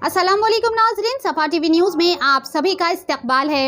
अस्सलाम वालेकुम नाज़रीन, सफा टीवी न्यूज़ में आप सभी का इस्तकबाल है।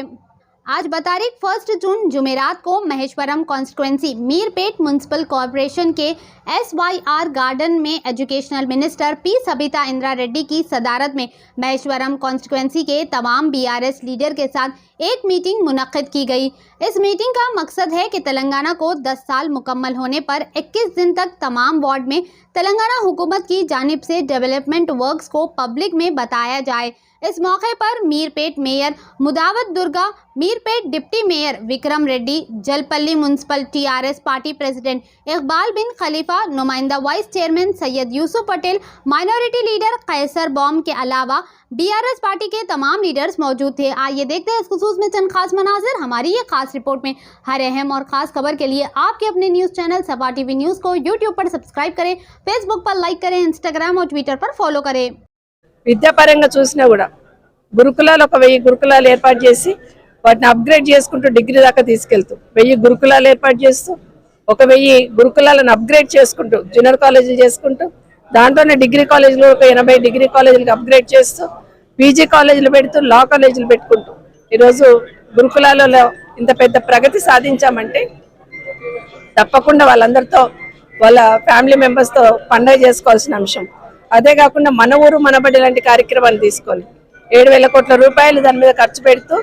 आज बतारीख 1 जून जुमेरात को Maheshwaram constituency Meerpet municipal corporation के SYR गार्डन में educational minister P Sabita Indira Reddy की सदारत में महेश्वरम कॉन्स्टिट्यूंसी के तमाम BRS लीडर के साथ एक मीटिंग मुनक्किद की गई। इस मीटिंग का मकसद है कि तेलंगाना को 10 साल मुकम्मल होने पर 21 दिन तक तमाम वार्ड में तेलंगाना हुकूमत की जानिब से डेवलपमेंट वर्क्स को पब्लिक में बताया जाए। इस मौके पर Meerpet mayor Mudavath Durga, Meerpet deputy mayor Vikram Reddy, Jalpally municipal TRS party president Iqbal bin Khalifa, नुमाइंदा vice chairman Syed Yusuf Patel, minority leader Kaiser बॉम के अलावा BRS पार्टी के तमाम लीडर्स मौजूद थे। आइए देखते हैं इस खुसूस में चंद खास मनाजिर हमारी ये खास रिपोर्ट में। हर अहम और खास खबर के लिए आपके अपने न्यूज़ चैनल सफा टीवी न्यूज़ को यूट्यूब पर सब्सक्राइब करें, फेसबुक पर लाइक करें, इंस्टाग्राम और ट्विटर पर फॉलो करें। విద్యాపరంగా చూసినా కూడా గురుకులాలు 1000 గురుకులాలు ఏర్పాటు చేసి వాటిని అప్గ్రేడ్ చేసుకుంటూ డిగ్రీ దాకా తీసుకెళ్తూ 1000 గురుకులాలు ఏర్పాటు చేస్తూ 1000 గురుకులాలను అప్గ్రేడ్ చేసుకుంటూ జూనియర్ కాలేజీలు చేసుకుంటూ దాంట్లోనే డిగ్రీ కాలేజీలు 80 డిగ్రీ కాలేజీలకు అప్గ్రేడ్ చేస్తూ PG కాలేజీలు పెడుతూ లా కాలేజీలు పెట్టుకుంటూ ఈరోజు గురుకులాలలో ఇంత పెద్ద ప్రగతి సాధించామంటే తప్పకుండా వాళ్ళందరితో వాళ్ళ ఫ్యామిలీ మెంబర్స్తో పండుగ చేసుకోవాల్సిన అంశం. అదే కాకుండా మన ఊరు మనబడి లాంటి కార్యక్రమాలు తీసుకొని 7,000 కోట్ల రూపాయలు దాని మీద ఖర్చు పెడుతూ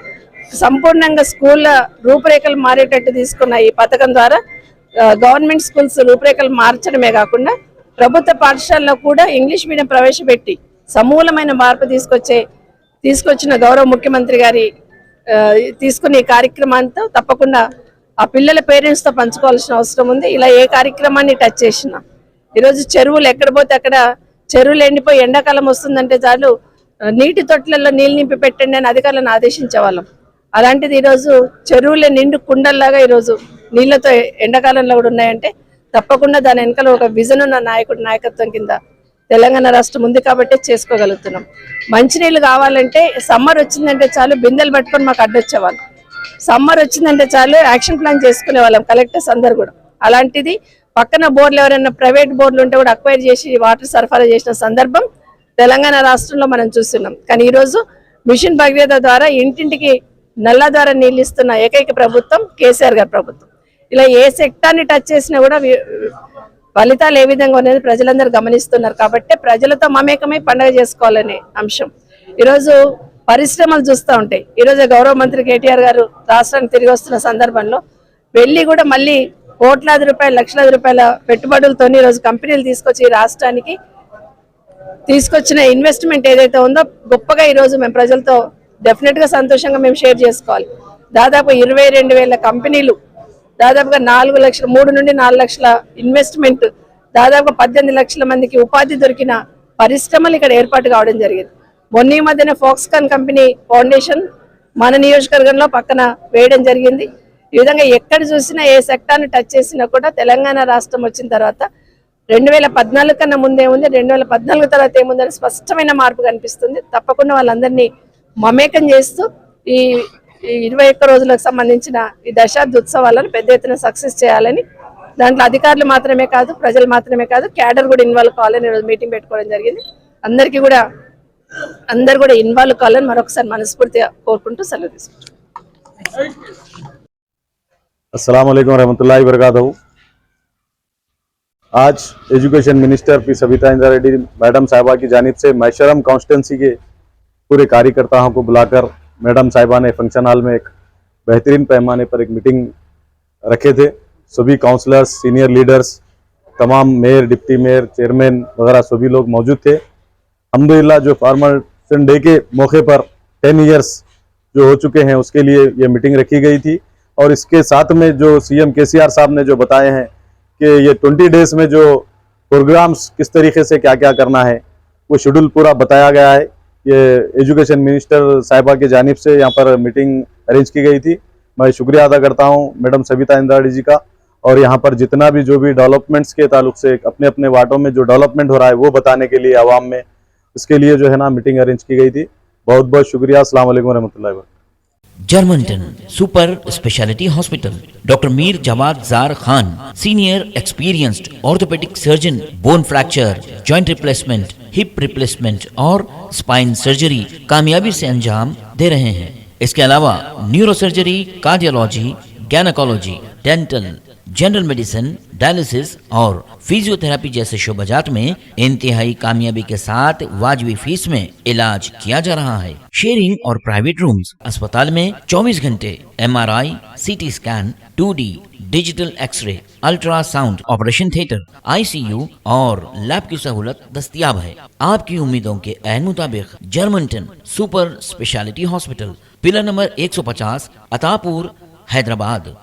సంపూర్ణంగా స్కూళ్ళ రూపురేఖలు మారేటట్టు తీసుకున్న ఈ పథకం ద్వారా గవర్నమెంట్ స్కూల్స్ రూపురేఖలు మార్చడమే కాకుండా ప్రభుత్వ పాఠశాలలో కూడా ఇంగ్లీష్ మీడియం ప్రవేశపెట్టి సమూలమైన మార్పు తీసుకొచ్చిన గౌరవ ముఖ్యమంత్రి గారి తీసుకున్న ఈ కార్యక్రమాంతో తప్పకుండా ఆ పిల్లల పేరెంట్స్తో పంచుకోవాల్సిన అవసరం ఉంది. ఇలా ఏ కార్యక్రమాన్ని టచ్ చేసినా ఈరోజు చెరువులు ఎక్కడ పోతే అక్కడ చెరువులు ఎండిపోయి ఎండాకాలం వస్తుందంటే చాలు నీటి తొట్లలో నీళ్ళు నింపి పెట్టండి అని అధికారులను ఆదేశించేవాళ్ళం. అలాంటిది ఈరోజు చెరువులే నిండు కుండల్లాగా ఈరోజు నీళ్లతో ఎండాకాలంలో కూడా ఉన్నాయంటే తప్పకుండా దాని వెనకాల ఒక విజన్ ఉన్న నాయకత్వం కింద తెలంగాణ రాష్ట్రం ఉంది కాబట్టి చేసుకోగలుగుతున్నాం. మంచినీళ్ళు కావాలంటే సమ్మర్ వచ్చిందంటే చాలు బిందెలు పట్టుకొని మాకు అడ్డొచ్చేవాళ్ళు. సమ్మర్ వచ్చిందంటే చాలు యాక్షన్ ప్లాన్ చేసుకునే వాళ్ళం కలెక్టర్స్ అందరు కూడా. అలాంటిది పక్కన బోర్లు ఎవరైనా ప్రైవేట్ బోర్లు ఉంటే కూడా అక్వైర్ చేసి వాటర్ సరఫరా చేసిన సందర్భం తెలంగాణ రాష్ట్రంలో మనం చూస్తున్నాం. కానీ ఈరోజు మిషన్ భగీరథ ద్వారా ఇంటింటికి నల్ల ద్వారా నీళ్ళు ఇస్తున్న ఏకైక ప్రభుత్వం కేసీఆర్ గారి ప్రభుత్వం. ఇలా ఏ సెక్టార్ని టచ్ చేసినా కూడా ఫలితాలు ఏ విధంగా ఉన్నది ప్రజలందరూ గమనిస్తున్నారు. కాబట్టి ప్రజలతో మమేకమై పండుగ చేసుకోవాలనే అంశం. ఈరోజు పరిశ్రమలు చూస్తూ ఉంటాయి. ఈరోజు గౌరవ మంత్రి KTR గారు రాష్ట్రానికి తిరిగి వస్తున్న సందర్భంలో వెళ్ళి కూడా మళ్ళీ కోట్లాది రూపాయలు లక్షలాది రూపాయల పెట్టుబడులతో ఈరోజు కంపెనీలు తీసుకొచ్చి ఈ రాష్ట్రానికి తీసుకొచ్చిన ఇన్వెస్ట్మెంట్ ఏదైతే ఉందో గొప్పగా ఈరోజు మేము ప్రజలతో డెఫినెట్గా సంతోషంగా మేము షేర్ చేసుకోవాలి. దాదాపు 22,000 కంపెనీలు, దాదాపుగా 4 లక్షల 3 నుండి 4 లక్షల ఇన్వెస్ట్మెంట్, దాదాపు 18 లక్షల మందికి ఉపాధి దొరికిన పరిశ్రమలు ఇక్కడ ఏర్పాటు కావడం జరిగింది. మొన్న ఈ మధ్యన ఫాక్స్కాన్ కంపెనీ ఫౌండేషన్ మన నియోజకవర్గంలో పక్కన వేయడం జరిగింది. ఈ విధంగా ఎక్కడ చూసినా ఏ సెక్టార్ని టచ్ చేసినా కూడా తెలంగాణ రాష్ట్రం వచ్చిన తర్వాత 2014 కన్నా ముందే ఉంది, 2014 తర్వాత ఏముందని స్పష్టమైన మార్పు కనిపిస్తుంది. తప్పకుండా వాళ్ళందరినీ మమేకం చేస్తూ ఈ 21 రోజులకు సంబంధించిన ఈ దశాబ్ది ఉత్సవాలను పెద్ద ఎత్తున సక్సెస్ చేయాలని, దాంట్లో అధికారులు మాత్రమే కాదు, ప్రజలు మాత్రమే కాదు, క్యాడర్ కూడా ఇన్వాల్వ్ కావాలని ఈరోజు మీటింగ్ పెట్టుకోవడం జరిగింది. అందరు కూడా ఇన్వాల్వ్ కావాలని మరొకసారి మనస్ఫూర్తిగా కోరుకుంటూ సెలవు తీసుకుంటాం. अस्सलाम वालेकुम रहमतुल्लाहि व बरकातहू। आज education minister P Sabita Indira Reddy madam साहिबा की जानिब से महेश्वरम कॉन्स्टिट्यूंसी के पूरे कार्यकर्ताओं को बुलाकर मैडम साहिबा ने फंक्शन हॉल में एक बेहतरीन पैमाने पर एक मीटिंग रखे थे। सभी काउंसलर्स, सीनियर लीडर्स, तमाम मेयर, डिप्टी मेयर, चेयरमैन वगैरह सभी लोग मौजूद थे। अल्हम्दुलिल्लाह जो फार्मर्स डे के मौके पर 10 ईयर्स जो हो चुके हैं उसके लिए ये मीटिंग रखी गई थी। और इसके साथ में जो CM KCR साहब ने जो बताए हैं कि ये 20 डेज में जो प्रोग्राम्स किस तरीके से क्या क्या करना है वो शेड्यूल पूरा बताया गया है। ये एजुकेशन मिनिस्टर साहिबा की जानिब से यहाँ पर मीटिंग अरेंज की गई थी। मैं शुक्रिया अदा करता हूँ मैडम सबिता इंद्रा रेड्डी जी का। और यहाँ पर जितना भी जो भी डेवलपमेंट्स के ताल्लुक से अपने अपने वार्डों में जो डेवलपमेंट हो रहा है वो बताने के लिए आवाम में, उसके लिए जो है ना मीटिंग अरेंज की गई थी। बहुत बहुत शुक्रिया। अस्सलाम वालेकुम रहमतुल्लाहि व बरकातहू। जर्मनटन super speciality hospital, doctor Mir Jawad Zar Khan, senior experienced orthopaedic surgeon, bone fracture, joint replacement, hip replacement और स्पाइन सर्जरी कामयाबी से अंजाम दे रहे हैं। इसके अलावा neuro surgery, cardiology, gynaecology, dental, general medicine, dialysis और फिजियोथेरेपी जैसे शोबाजात में इंतहाई कामयाबी के साथ वाजबी फीस में इलाज किया जा रहा है। शेयरिंग और प्राइवेट रूम्स, अस्पताल में 24 घंटे MRI, CT scan, 2D digital x-ray, ultrasound, operation theatre, ICU और लैब की सहूलत दस्तयाब है। आपकी उम्मीदों के ऐन मुताबिक Germanten super speciality hospital, pillar number 150, Attapur, Hyderabad.